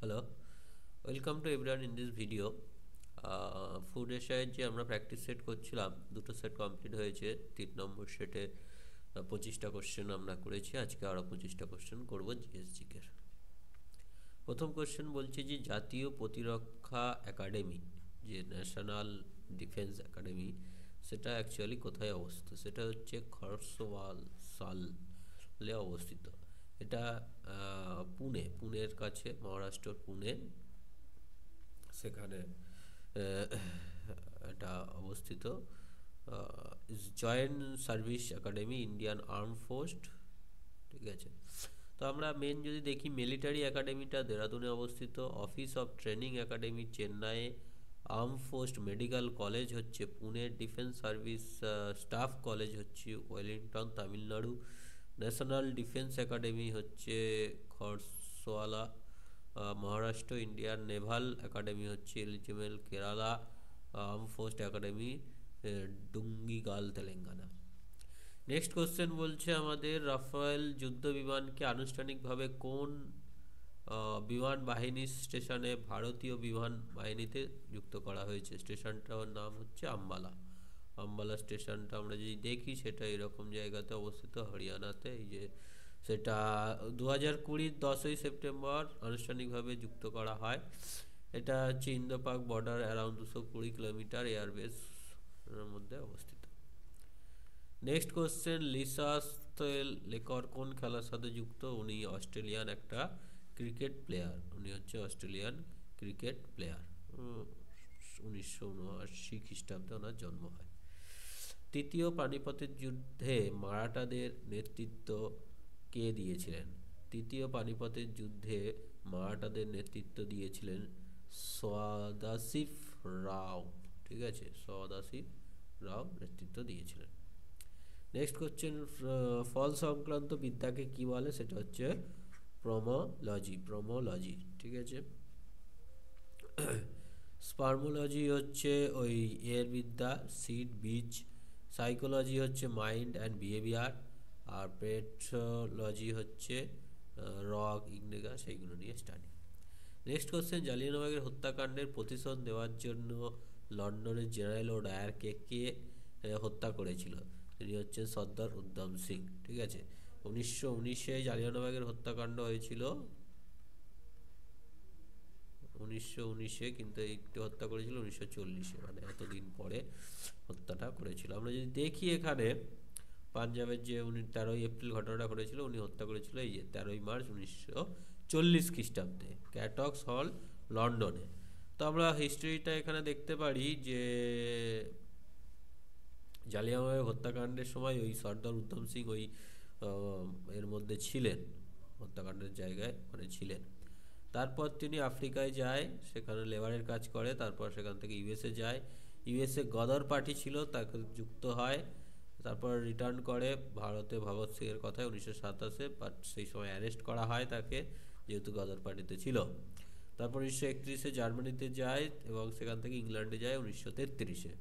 Hello, welcome to everyone in this video. Food এশিয়ার যে আমরা প্র্যাকটিস সেট করছিলাম, দুটো সেট কমপ্লিট হয়েছে। 3 নম্বর সেটে 25টা কোশ্চেন আমরা করেছি। আজকে আরও 25টা কোশ্চেন করবো জিএসজিকের। প্রথম কোশ্চেন বলছে যে জাতীয় প্রতিরক্ষা একাডেমি, যে ন্যাশনাল ডিফেন্স একাডেমি, সেটা অ্যাকচুয়ালি কোথায় অবস্থিত? সেটা হচ্ছে খরসওয়াল সালে অবস্থিত। এটা পুনের কাছে, মহারাষ্ট্রর পুনে, সেখানে এটা অবস্থিত। Joint service academy, Indian arm force, ঠিক আছে। তো আমরা মেন যদি দেখি, মিলিটারি একাডেমিটা দেরাদুনে অবস্থিত, অফিস অফ ট্রেনিং একাডেমি চেন্নাইয়ে, আর্ম ফোর্স মেডিকেল কলেজ হচ্ছে Pune, defence service staff college হচ্ছে Wellington, Tamil Nadu, national defence academy হচ্ছে Khadakwasla, Maharashtra, Indian naval academy হচ্ছে Ezhimala, Kerala, arm force academy Dundigal, Telangana. Next question বলছে আমাদের, রাফায়েল যুদ্ধ বিমানকে আনুষ্ঠানিকভাবে কোন বিমান বাহিনী স্টেশনে ভারতীয় বিমান বাহিনীতে যুক্ত করা হয়েছে? স্টেশনটার নাম হচ্ছে আম্বালা। আম্বালা স্টেশনটা আমরা যদি দেখি, সেটা এরকম জায়গাতে অবস্থিত, হরিয়ানাতে। এই যে সেটা 2020 10ই সেপ্টেম্বর আনুষ্ঠানিকভাবে যুক্ত করা হয়। এটা হচ্ছে ইন্দো পাক বর্ডার, অ্যারাউন্ড 220 কিলোমিটার এয়ারবেস মধ্যে অবস্থিত। নেক্সট কোশ্চেন, লিসা লেকর কোন খেলার সাথে যুক্ত? উনি অস্ট্রেলিয়ান একটা ক্রিকেট প্লেয়ার। উনি হচ্ছে অস্ট্রেলিয়ান ক্রিকেট প্লেয়ার। 1979 খ্রিস্টাব্দে ওনার জন্ম হয়। তৃতীয় পানিপথের যুদ্ধে মারাঠাদের নেতৃত্ব কে দিয়েছিলেন? তৃতীয় পানিপথের যুদ্ধে মারাঠাদের নেতৃত্ব দিয়েছিলেন সদাশিব রাও, ঠিক আছে, সদাশিব রাও নেতৃত্ব দিয়েছিলেন। নেক্সট কোশ্চেন, ফল সংক্রান্ত বিদ্যাকে কি বলে? সেটা হচ্ছে প্রমোলজি, ঠিক আছে। স্পার্মোলজি হচ্ছে ওই এর বিদ্যা, সিড, বীজ। সাইকোলজি হচ্ছে মাইন্ড অ্যান্ড বিহেভিয়ার। আর পেট্রোলজি হচ্ছে রক, ইগনেগা, সেইগুলো নিয়ে স্টাডি। নেক্সট কোশ্চেন, জালিয়ানওয়ালাবাগের হত্যাকাণ্ডের প্রতিশোধ দেওয়ার জন্য লন্ডনের জেনারেল ও ডায়ারকে কে হত্যা করেছিল? তিনি হচ্ছেন সর্দার উদ্ধম সিং, ঠিক আছে। 1919-এ জালিয়ানওয়ালাবাগের হত্যাকাণ্ড হয়েছিল, 1919-এ, কিন্তু এইটা হত্যা করেছিল 1940-এ, মানে এতদিন পরে হত্যাটা করেছিল। আমরা যদি দেখি এখানে, পাঞ্জাবের যে উনি 13ই এপ্রিল ঘটনাটা করেছিল, উনি হত্যা করেছিল এই যে 13ই মার্চ 1940 খ্রিস্টাব্দে, ক্যাটক্স হল, লন্ডনে। তো আমরা হিস্ট্রিটা এখানে দেখতে পারি যে জালিয়ানওয়ালাবাগ হত্যাকাণ্ডের সময় ওই সর্দার উদ্ধম সিং ওই এর মধ্যে ছিলেন, হত্যাকাণ্ডের জায়গায় মানে ছিলেন। তারপর তিনি আফ্রিকায় যায়, সেখানে লেবারের কাজ করে। তারপর সেখান থেকে ইউএসএ যায়। ইউএসএ গদর পার্টি ছিল, তাকে যুক্ত হয়। তারপর রিটার্ন করে ভারতে, ভগৎ সিংয়ের কথায় 1927-এ, বাট সেই সময় অ্যারেস্ট করা হয় তাকে, যেহেতু গদর পার্টিতে ছিল। তারপর 1931-এ জার্মানিতে যায় এবং সেখান থেকে ইংল্যান্ডে যায় 1933-এ।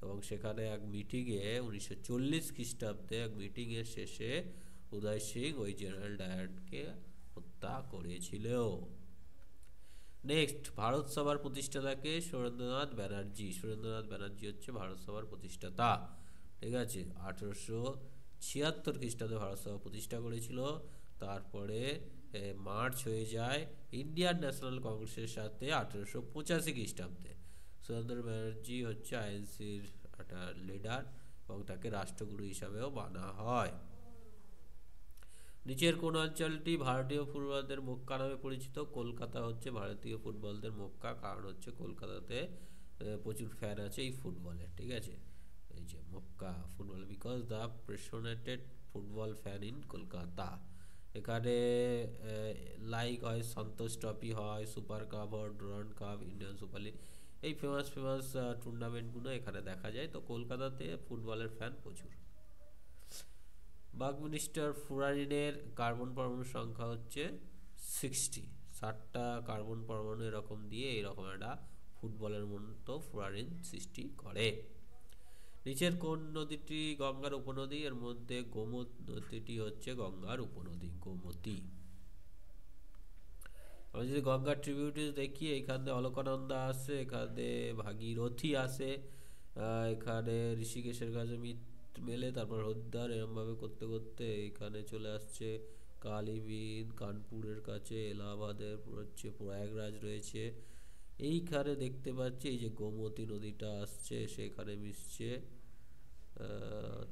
এবং সেখানে এক মিটিংয়ে 1940 খ্রিস্টাব্দে এক মিটিংয়ের শেষে উদয় সিং ওই জেনারেল ডায়ারকে হত্যা করেছিল। নেক্সট, ভারত সভার প্রতিষ্ঠাতাকে? সুরেন্দ্রনাথ ব্যানার্জি। সুরেন্দ্রনাথ ব্যানার্জি হচ্ছে ভারত সভার প্রতিষ্ঠাতা, ঠিক আছে। 1876 খ্রিস্টাব্দে ভারত সভা প্রতিষ্ঠা করেছিল। তারপরে মার্চ হয়ে যায় ইন্ডিয়ান ন্যাশনাল কংগ্রেসের সাথে 1885 খ্রিস্টাব্দে। সুরেন্দ্র ব্যানার্জি হচ্ছে আইএনসির একটা লিডার এবং তাকে রাষ্ট্রগুরু হিসাবেও মানা হয়। নিচের কোন অঞ্চলটি ভারতীয় ফুটবলারদের মক্কা নামে পরিচিত? কলকাতা হচ্ছে ভারতীয় ফুটবলদের মক্কা, কারণ হচ্ছে কলকাতাতে প্রচুর ফ্যান আছে এই ফুটবলের, ঠিক আছে। এই যে Mecca football, because the passionated football fan in Kolkata. এখানে লাইক হয়, সন্তোষ ট্রফি হয়, সুপার কাপ হয়, Durand cup, Indian super league, এই ফেমাস ফেমাস টুর্নামেন্টগুলো এখানে দেখা যায়। তো কলকাতাতে ফুটবলের ফ্যান প্রচুর। বাকমিনিস্টার ফুরারিনের কার্বন পরমাণুর সংখ্যা হচ্ছে 60টা কার্বন পরমাণু এরকম দিয়ে এইরকম একটা ফুটবলের মতো ফুরারিন সৃষ্টি করে। নিচের কোন নদীটি গঙ্গার উপনদী? এর মধ্যে গোমতী নদীটি হচ্ছে গঙ্গার উপনদী, গোমতী। আমরা যদি গঙ্গার ট্রিবিউটারিজ দেখি, এখানে অলকানন্দা আসে, এখানে ভাগীরথী আসে, এখানে ঋষিকেশের কাছে মেলে, তারপর হরিদ্বার, এরমভাবে করতে করতে এখানে চলে আসছে কালীবিন, কানপুরের কাছে এলাহাবাদের হচ্ছে প্রয়াগরাজ রয়েছে। এইখানে দেখতে পাচ্ছি এই যে গোমতী নদীটা আসছে, সেখানে মিশছে।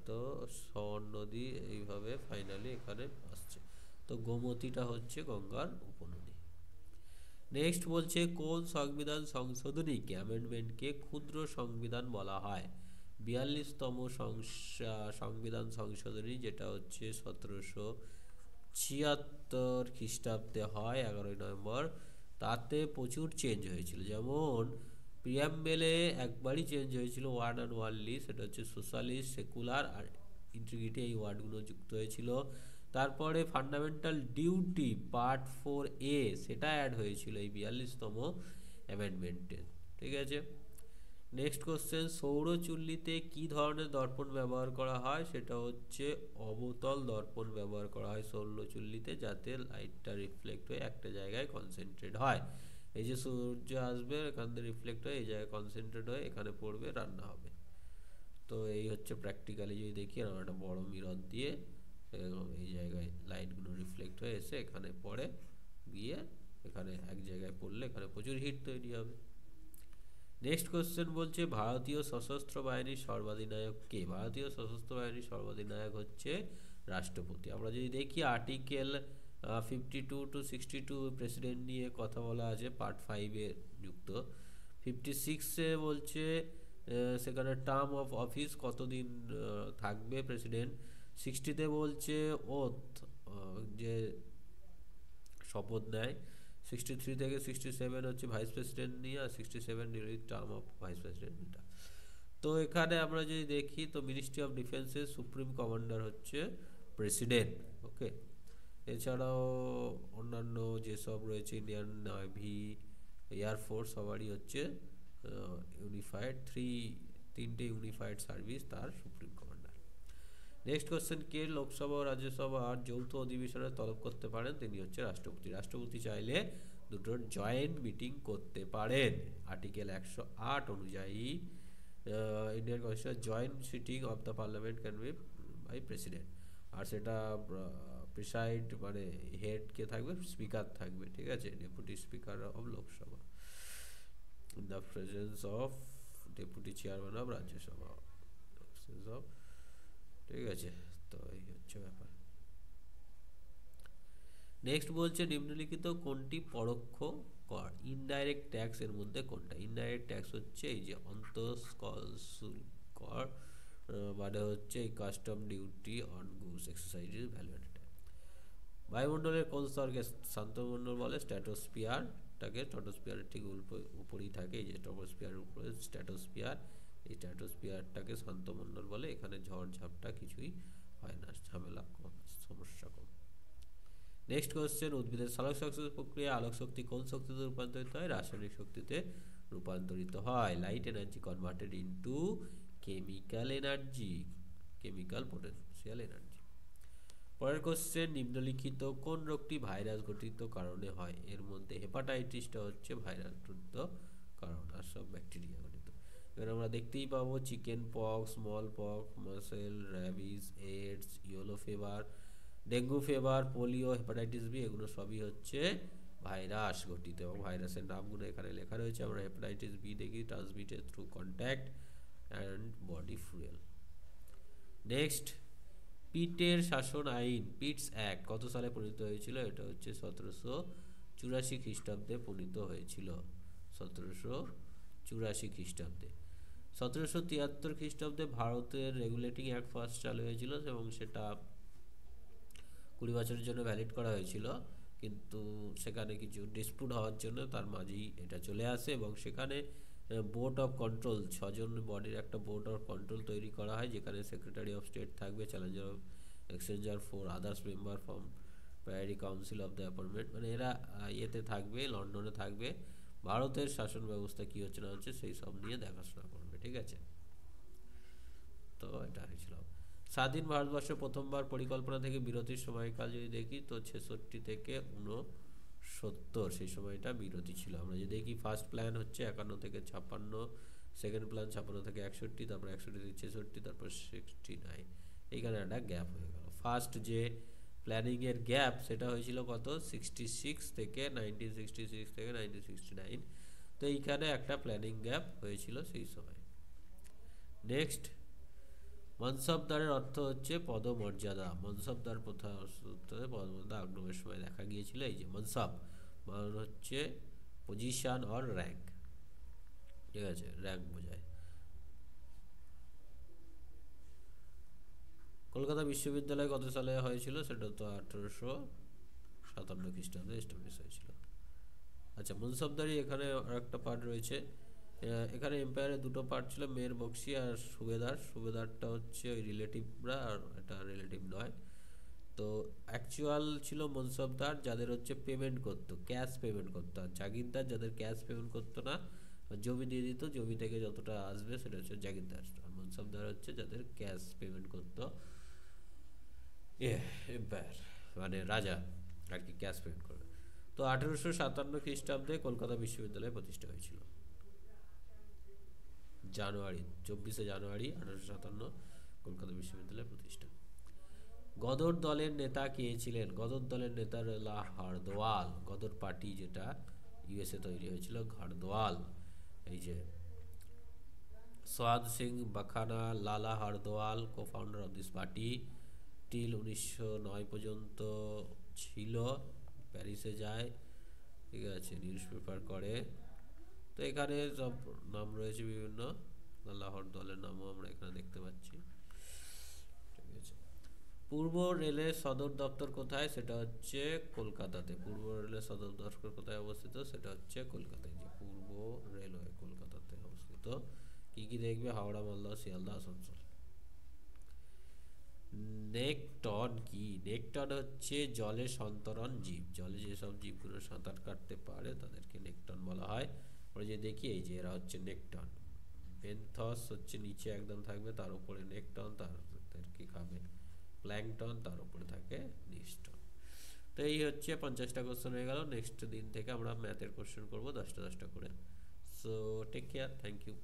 তো সন নদী এইভাবে ফাইনালি এখানে আসছে। তো গোমতীটা হচ্ছে গঙ্গার উপনদী। নেক্সট বলছে কোন সংবিধান সংশোধনীকে অ্যামেন্ডমেন্টকে ক্ষুদ্র সংবিধান বলা হয়? 42তম সংবিধান সংশোধনী, যেটা হচ্ছে 1776 খ্রিস্টাব্দে হয় 11ই নভেম্বর। তাতে প্রচুর চেঞ্জ হয়েছিল, যেমন প্রিয়াম্বেলে একবারই চেঞ্জ হয়েছিল ওয়ান অ্যান্ড ওয়ানলি, সেটা হচ্ছে সোশ্যালিস্ট, সেকুলার আর ইন্টিগ্রিটি, এই ওয়ার্ডগুলো যুক্ত হয়েছিল। তারপরে ফান্ডামেন্টাল ডিউটি পার্ট 4A, সেটা অ্যাড হয়েছিল এই 42তম অ্যামেন্ডমেন্টে। ঠিক আছে। নেক্সট কোশ্চেন, সৌরচুল্লিতে কি ধরনের দর্পণ ব্যবহার করা হয়? সেটা হচ্ছে অবতল দর্পণ ব্যবহার করা হয় সৌরচুল্লিতে, যাতে লাইটটা রিফ্লেক্ট হয়ে একটা জায়গায় কনসেন্ট্রেট হয়। এই যে সূর্য আসবে, এখান থেকে রিফ্লেক্ট হয়ে এই জায়গায় কনসেন্ট্রেট হয়ে এখানে পড়বে, রান্না হবে। তো এই হচ্ছে প্র্যাকটিক্যালি যদি দেখি, আমরা একটা বড় মিরর দিয়ে এই জায়গায় লাইটগুলো রিফ্লেক্ট হয়ে এসে এখানে পড়ে, গিয়ে এখানে এক জায়গায় পড়লে এখানে প্রচুর হিট তৈরি হবে। নেক্সট কোশ্চেন বলছে ভারতীয় সশস্ত্র বাহিনীর সর্বাধিনায়ক কে? ভারতীয় সশস্ত্র বাহিনীর সর্বাধিনায়ক হচ্ছে রাষ্ট্রপতি। আমরা যদি দেখি আর্টিকেল 52 to 62 প্রেসিডেন্ট নিয়ে কথা বলা আছে, পার্ট 5 যুক্ত। 56 বলছে সেখানে টার্ম অফ অফিস কতদিন থাকবে প্রেসিডেন্ট। 60 বলছে ওথ, যে শপথ নেয়। 63 থেকে 67 হচ্ছে ভাইস প্রেসিডেন্ট নিয়ে, আর 67 during term of vice president এটা। তো এখানে আমরা যদি দেখি, তো মিনিস্ট্রি অফ ডিফেন্সের সুপ্রিম কমান্ডার হচ্ছে প্রেসিডেন্ট। ওকে। এছাড়াও অন্যান্য যেসব রয়েছে, ইন্ডিয়ান নেভি, এয়ারফোর্স, সবারই হচ্ছে ইউনিফাইড তিনটে ইউনিফাইড সার্ভিস তার সুপ্রিম কমান্ডার। নেক্সট কোশ্চেন, কে লোকসভা ও রাজ্যসভার যৌথ অধিবেশনে তলব করতে পারেন? তিনি হচ্ছে রাষ্ট্রপতি। রাষ্ট্রপতি চাইলে দুটোর জয়েন্ট মিটিং করতে পারেন। আর্টিকেল 108 অনুযায়ী Indian constitution joint sitting of the parliament can be by president. আর সেটা প্রিসাইড মানে হেড কে থাকবে? স্পিকার থাকবে। ঠিক আছে, deputy speaker of Lok Sabha in the presence of deputy chairman of Rajya Sabha. ঠিক আছে, তো এই হচ্ছে ব্যাপার। নেক্সট বলছে নিম্নলিখিত কোনটি পরোক্ষ কর? ইনডাইরেক্ট ট্যাক্স এর মধ্যে কোনটা? ইনডাইরেক্ট ট্যাক্স হচ্ছে এই যে কর, মানে হচ্ছে এই custom duty on goods, exercises, value added. বায়ুমণ্ডলের কোন স্তরকে শান্তমণ্ডল বলে? স্ট্র্যাটোস্ফিয়ারটাকে, স্ট্র্যাটোস্ফিয়ারের ঠিক উপরেই থাকে, এই যে ট্রপোস্ফিয়ারের উপরে স্ট্র্যাটোস্ফিয়ার, এই স্ট্র্যাটোস্ফিয়ারটাকে শান্তমণ্ডল বলে। এখানে ঝড় ঝাপটা কিছুই হয় না, ঝামেলা কম, সমস্যা কম। নেক্সট কোশ্চেন, উদ্ভিদের সালোক সংশ্লেষ প্রক্রিয়া আলোক শক্তি কোন শক্তিতে রূপান্তরিত হয়? রাসায়নিক শক্তিতে রূপান্তরিত হয়। Light energy converted into chemical energy, chemical potential energy. পরের কোশ্চেন, নিম্নলিখিত কোন রোগটি ভাইরাস ঘটিত কারণে হয়? এর মধ্যে হেপাটাইটিসটা হচ্ছে ভাইরাস ঘটিত কারণ, আর সব ব্যাকটেরিয়া ঘটিত। এবার আমরা দেখতেই পাবো chickenpox, smallpox, measles, rabies, AIDS, yellow fever, dengue fever, polio, hepatitis B, এগুলো সবই হচ্ছে ভাইরাস ঘটিত। এবং ভাইরাসের নামগুলো এখানে লেখা রয়েছে। আমরা হেপাটাইটিস বি দেখি, transmitted through contact and body fluid. Next, পিটের শাসন আইন, পিটস অ্যাক্ট কত সালে প্রণীত হয়েছিল? এটা হচ্ছে 1784 খ্রিস্টাব্দে প্রণীত হয়েছিল। 1784 খ্রিস্টাব্দে। 1773 খ্রিস্টাব্দে ভারতের রেগুলেটিং অ্যাক্ট ফার্স্ট চালু হয়েছিল, এবং সেটা 20 বছরের জন্য ভ্যালিড করা হয়েছিল। কিন্তু সেখানে কিছু ডিসপুট হওয়ার জন্য তার মাঝেই এটা চলে আসে, এবং সেখানে বোর্ড অফ কন্ট্রোল, 6জন বডির একটা বোর্ড অফ কন্ট্রোল তৈরি করা হয়, যেখানে সেক্রেটারি অফ স্টেট থাকবে, Challenger of exchanger, 4 others member from priory council of the appointment, মানে এরা ইয়েতে থাকবে, লন্ডনে থাকবে। ভারতের শাসন ব্যবস্থা কী হচ্ছে না হচ্ছে সেই সব নিয়ে দেখাশোনা করবে। ঠিক আছে, তো এটা হয়েছিল। স্বাধীন ভারতবর্ষে প্রথমবার পরিকল্পনা থেকে বিরতির সময়কাল যদি দেখি, তো 66 থেকে 70 সেই সময়টা বিরতি ছিল। আমরা যদি দেখি ফার্স্ট প্ল্যান হচ্ছে 51 থেকে 56, সেকেন্ড প্ল্যান 56 থেকে 61, তারপর 61 থেকে 66, তারপর 69। এইখানে একটা গ্যাপ হয়ে গেল। ফার্স্ট যে প্ল্যানিংয়ের গ্যাপ সেটা হয়েছিল কত, 66 থেকে 1966 থেকে 1969। তো এইখানে একটা প্ল্যানিং গ্যাপ হয়েছিল সেই সময়। নেক্সট, মনসবদারের অর্থ হচ্ছে পদমর্যাদা। মনসবদার প্রথা সূত্রে পদমর্যাদা আগ্রহের সময় দেখা গিয়েছিল। এই যে মনসব মানে হচ্ছে পজিশন অর র্যাঙ্ক, ঠিক আছে, র্যাঙ্ক বোঝায়। কলকাতা বিশ্ববিদ্যালয় কত সালে হয়েছিল, সেটা তো 1857 খ্রিস্টাব্দে এস্টাবলিশ হয়েছিল। আচ্ছা, মনসবদারি এখানে আর একটা পার্ট রয়েছে। এখানে এম্পায়ারের দুটো পার্ট ছিল, মেয়ের বক্সি আর সুবেদার। সুবেদারটা হচ্ছে ওই রিলেটিভরা, আর এটা রিলেটিভ নয়। তো অ্যাকচুয়াল ছিল মনসবদার, যাদের হচ্ছে পেমেন্ট করতো, ক্যাশ পেমেন্ট করতো। আর জাগিরদার যাদের ক্যাশ পেমেন্ট করতো না, জমি দিয়ে দিত, জমি থেকে যতটা আসবে সেটা হচ্ছে জাগিরদার। আর মনসবদার হচ্ছে যাদের ক্যাশ পেমেন্ট করতো এম্পায়ার, মানে রাজা আর কি, ক্যাশ পেমেন্ট করবে। তো 1857 খ্রিস্টাব্দে কলকাতা বিশ্ববিদ্যালয় প্রতিষ্ঠা হয়েছিল। জানুয়ারি, 24শে জানুয়ারি 1857 কলকাতা বিশ্ববিদ্যালয় প্রতিষ্ঠা। গদর দলের নেতা কে ছিলেন? গদর দলের নেতা রইল হারদোয়াল। গদর পার্টি যেটা ইউএসএ তৈরি হয়েছিল, হারদোয়াল। এই যে সোয়াদ সিং বাখানা, Lala Hardayal, co founder of this party. Till 1909 পর্যন্ত ছিল, প্যারিসে যায়, ঠিক আছে, নিউজ পেপার করে। তো এখানে সব নাম রয়েছে বিভিন্ন, লাহোর দলের নামও আমরা এখানে দেখতে পাচ্ছি, ঠিক আছে। পূর্ব রেলের সদর দপ্তর কোথায়, সেটা হচ্ছে কলকাতাতে। পূর্ব রেলের সদর দপ্তর কোথায় অবস্থিত, সেটা হচ্ছে কলকাতায়। যে পূর্ব রেলওয়ে কলকাতাতে অবস্থিত। কি কি দেখবে, হাওড়া, মালদা, শিয়ালদা, আসানসোল। নেকটন কি? নেকটন হচ্ছে জলে সন্তরণ জীব। জলে যেসব জীবগুলো সাঁতার কাটতে পারে তাদেরকে নেকটন বলা হয়। আমরা যে দেখি এই যে এরা হচ্ছে নেকটন। বেনথস হচ্ছে নিচে একদম থাকবে, তার উপরে নেকটন, তাদেরকে খাবে। প্ল্যাংটন, তার উপরে থাকে নিস্টন। তো এই হচ্ছে 50টা কোশ্চেন হয়ে গেল। নেক্সট দিন থেকে আমরা ম্যাথের কোশ্চেন করবো 10টা 10টা করে। So take care, thank you.